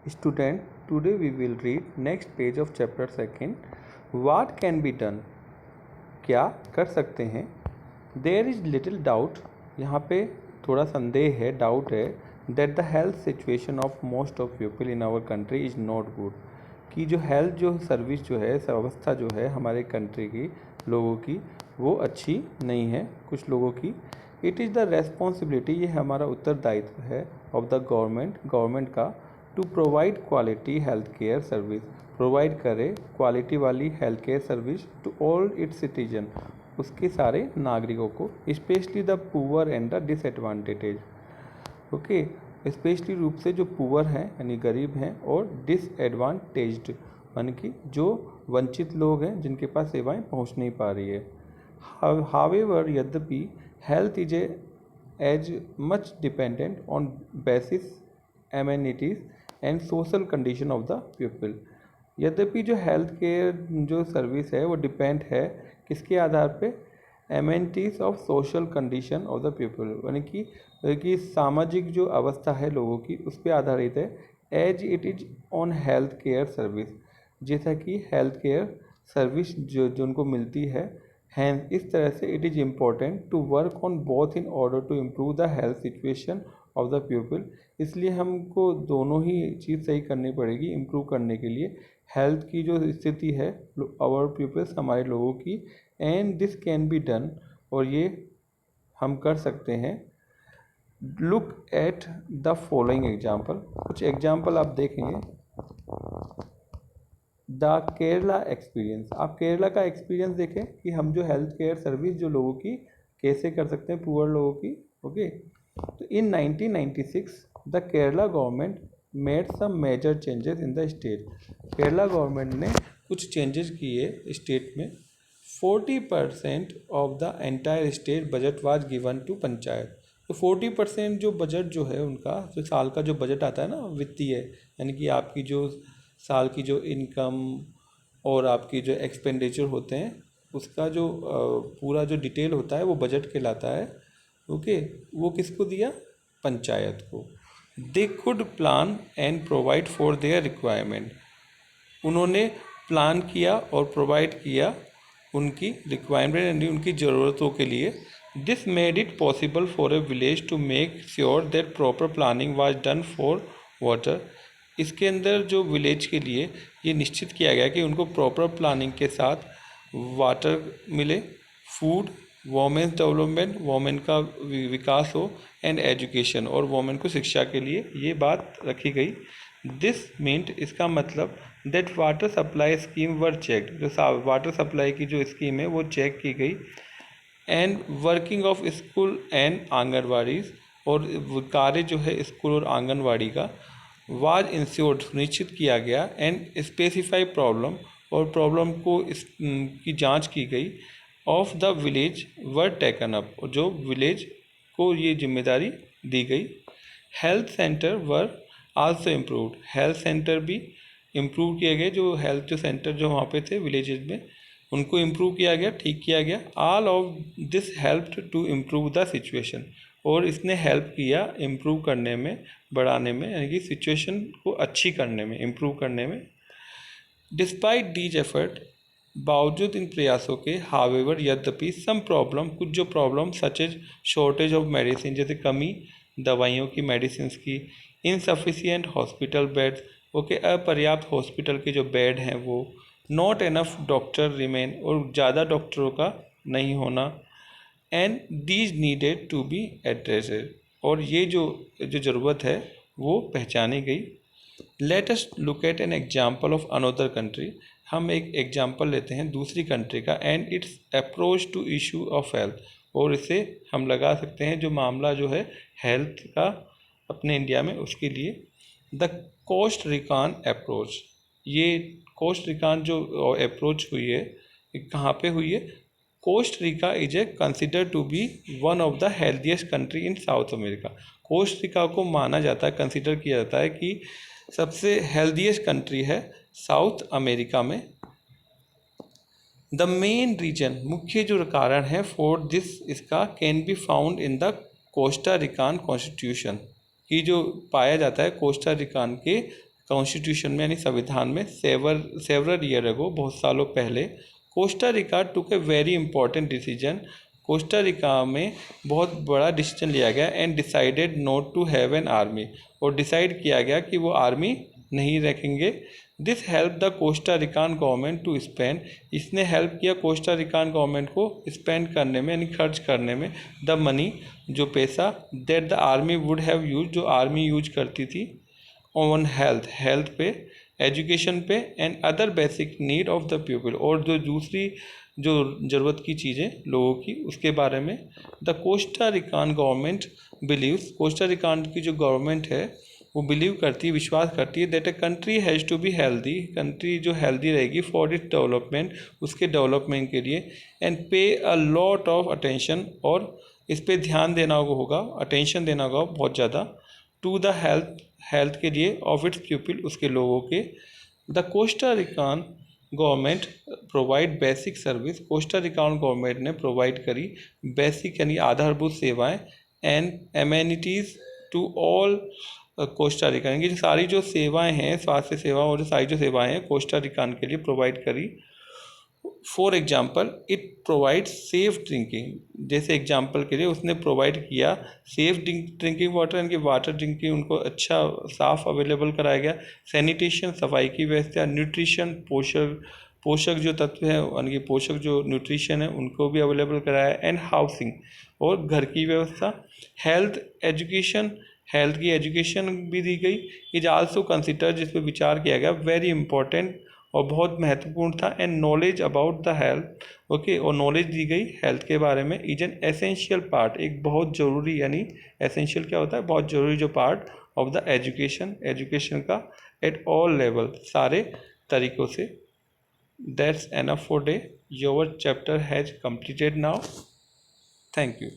Student, today we will read next page of chapter 2. What can be done? क्या कर सकते हैं? There is little doubt, यहाँ पे थोड़ा संदेह है, डाउट है, that the health situation of most of people in our country is not good. कि जो हेल्थ जो सर्विस जो है, अवस्था जो है हमारे कंट्री की लोगों की, वो अच्छी नहीं है कुछ लोगों की. इट इज़ द रेस्पॉन्सिबिलिटी, ये हमारा उत्तरदायित्व है, ऑफ द गवर्नमेंट का, to provide quality health care service, provide करे क्वालिटी वाली health care service to all its citizen, उसके सारे नागरिकों को, specially the poor and the disadvantage. Okay, specially रूप से जो पुअर हैं यानी गरीब हैं और डिसएडवांटेज्ड यानी कि जो वंचित लोग हैं जिनके पास सेवाएं पहुंच नहीं पा रही है. हावेवर, यद्यपि health is as much dependent on basis amenities and social condition of the people. यद्यपि जो हेल्थ केयर जो सर्विस है वो डिपेंड है किसके आधार पे? Amenities of social condition of the people, यानी कि सामाजिक जो अवस्था है लोगों की उस पर आधारित है. As it is on health care service, जैसा कि हेल्थ केयर सर्विस जो उनको मिलती है. हैंस इस तरह से it is important to work on both in order to improve the health situation of the people. इसलिए हमको दोनों ही चीज़ सही करनी पड़ेगी इम्प्रूव करने के लिए हेल्थ की जो स्थिति है आवर पीपल्स हमारे लोगों की. And this can be done, और ये हम कर सकते हैं. Look at the following example, कुछ एग्जाम्पल आप देखेंगे. द केरला एक्सपीरियंस, आप केरला का एक्सपीरियंस देखें कि हम जो हेल्थ केयर सर्विस जो लोगों की कैसे कर सकते हैं, पुअर लोगों की. ओके, तो in 1996 the Kerala government made some major changes in the state. Kerala government ने कुछ चेंजेस किए स्टेट में. 40% of the entire state budget was given to panchayat. तो 40% जो बजट जो है उनका, जो साल का जो बजट आता है ना वित्तीय, यानी कि आपकी जो साल की जो इनकम और आपकी जो एक्सपेंडिचर होते हैं उसका जो पूरा जो डिटेल होता है वो बजट कहलाता है. ओके, वो किसको दिया? पंचायत को. They could plan and provide for their requirement, उन्होंने प्लान किया और प्रोवाइड किया उनकी रिक्वायरमेंट यानी उनकी ज़रूरतों के लिए. This made it possible for a village to make sure that proper planning was done for water. इसके अंदर जो विलेज के लिए ये निश्चित किया गया कि उनको प्रॉपर प्लानिंग के साथ वाटर मिले, फूड, वोमेंस डेवलपमेंट, वोमेन का विकास हो, एंड एजुकेशन, और वोमेन को शिक्षा के लिए ये बात रखी गई. दिस मीन्ट, इसका मतलब that water supply scheme were check, जो वाटर सप्लाई की जो स्कीम है वो चेक की गई. And working of school and anganwadis, और कार्य जो है स्कूल और आंगनवाड़ी का वाज इंश्योर्ड, सुनिश्चित किया गया. एंड स्पेसिफाई प्रॉब्लम, और प्रॉब्लम को की जांच की गई. Of the village were taken up, और जो विलेज को ये जिम्मेदारी दी गई. Health centre were also improved, health centre भी इम्प्रूव किए गए. जो हेल्थ जो सेंटर जो वहाँ पे थे विलेजेस में उनको इम्प्रूव किया गया, ठीक किया गया. All of this helped to improve the situation, और इसने हेल्प किया इम्प्रूव करने में, बढ़ाने में, यानी कि सिचुएशन को अच्छी करने में, इम्प्रूव करने में. डिस्पाइट दीज एफर्ट, बावजूद इन प्रयासों के, हावेवर यद्यपि, सम प्रॉब्लम, कुछ जो problem such as shortage of medicine, जैसे कमी दवाइयों की, मेडिसिन की. इनसफिशिएंट हॉस्पिटल बेड्स, ओके, अपर्याप्त हॉस्पिटल के जो बेड हैं वो. नॉट एनफ डॉक्टर रिमेन, और ज़्यादा डॉक्टरों का नहीं होना. And these needed to be addressed, और ये जो ज़रूरत है वो पहचानी गई. Let us look at an example of another country, हम एक एग्जाम्पल लेते हैं दूसरी कंट्री का. And its approach to issue of health, और इसे हम लगा सकते हैं जो मामला जो है हेल्थ का अपने इंडिया में, उसके लिए. द कोस्ट रिकान अप्रोच, ये कोस्ट रिकान जो अप्रोच हुई है कहाँ पे हुई है? Costa Rica is a consider to be one of the healthiest country in South America. Costa Rica को माना जाता है, कंसिडर किया जाता है कि सबसे हेल्थीएस्ट कंट्री है साउथ अमेरिका में. द मेन रीजन, मुख्य जो कारण है फॉर दिस इसका, can be found in the Costa Rican constitution, कि जो पाया जाता है कोस्टा रिकान के कॉन्स्टिट्यूशन में यानी संविधान में सेवरल ईयर अगो, बहुत सालों पहले, Costa Rica took a very important decision. Costa Rica में बहुत बड़ा डिसीजन लिया गया and decided not to have an army, और डिसाइड किया गया कि वो आर्मी नहीं रखेंगे। This help the Costa Rican government to spend, इसने हेल्प किया कोस्टा रिकान गवर्नमेंट को स्पेंड करने में यानी खर्च करने में, द मनी, जो पैसा, that the army would have use, जो आर्मी यूज करती थी, ऑन हेल्थ पे, एजुकेशन पे, and other basic need of the people, और जो दूसरी जो ज़रूरत की चीज़ें लोगों की उसके बारे में। The Costa Rican government believes, Costa Rican की जो गवर्नमेंट है वो बिलीव करती है, विश्वास करती है, that a country has to be healthy, country जो हेल्दी रहेगी फॉर इट्स डेवलपमेंट, उसके डेवलपमेंट के लिए, एंड पे अ लॉट ऑफ अटेंशन, और इस पर ध्यान देना होगा, अटेंशन देना होगा बहुत ज़्यादा, टू द हेल्थ के लिए ऑफ इट्स पीपल, उसके लोगों के। The Costa Rican government provide basic service, Costa Rican government ने प्रोवाइड करी बेसिक यानी आधारभूत सेवाएं, and amenities to all Costa Rican, की सारी जो सेवाएं हैं, स्वास्थ्य सेवा और सारी जो सेवाएं हैं कोस्टा रिकान के लिए प्रोवाइड करी। For example it provide safe drinking, जैसे एग्जाम्पल के लिए उसने प्रोवाइड किया सेफ ड्रिंकिंग वाटर, यानी कि वाटर ड्रिंकिंग उनको अच्छा साफ अवेलेबल कराया गया। सैनिटेशन, सफाई की व्यवस्था, न्यूट्रिशन, पोषक जो तत्व है यानी कि पोषक जो न्यूट्रिशन है उनको भी अवेलेबल कराया, एंड हाउसिंग, और घर की व्यवस्था। हेल्थ एजुकेशन, हेल्थ की एजुकेशन भी दी गई। इज आल्सो कंसिडर, जिस पर विचार किया गया, वेरी इंपॉर्टेंट और बहुत महत्वपूर्ण था, and knowledge about the health, okay, और नॉलेज दी गई हेल्थ के बारे में। इज एन एसेंशियल पार्ट, एक बहुत ज़रूरी, यानी एसेंशियल क्या होता है, बहुत ज़रूरी जो part of the education, education का एट ऑल लेवल, सारे तरीक़ों से। That's enough for day, your chapter has completed now. Thank you.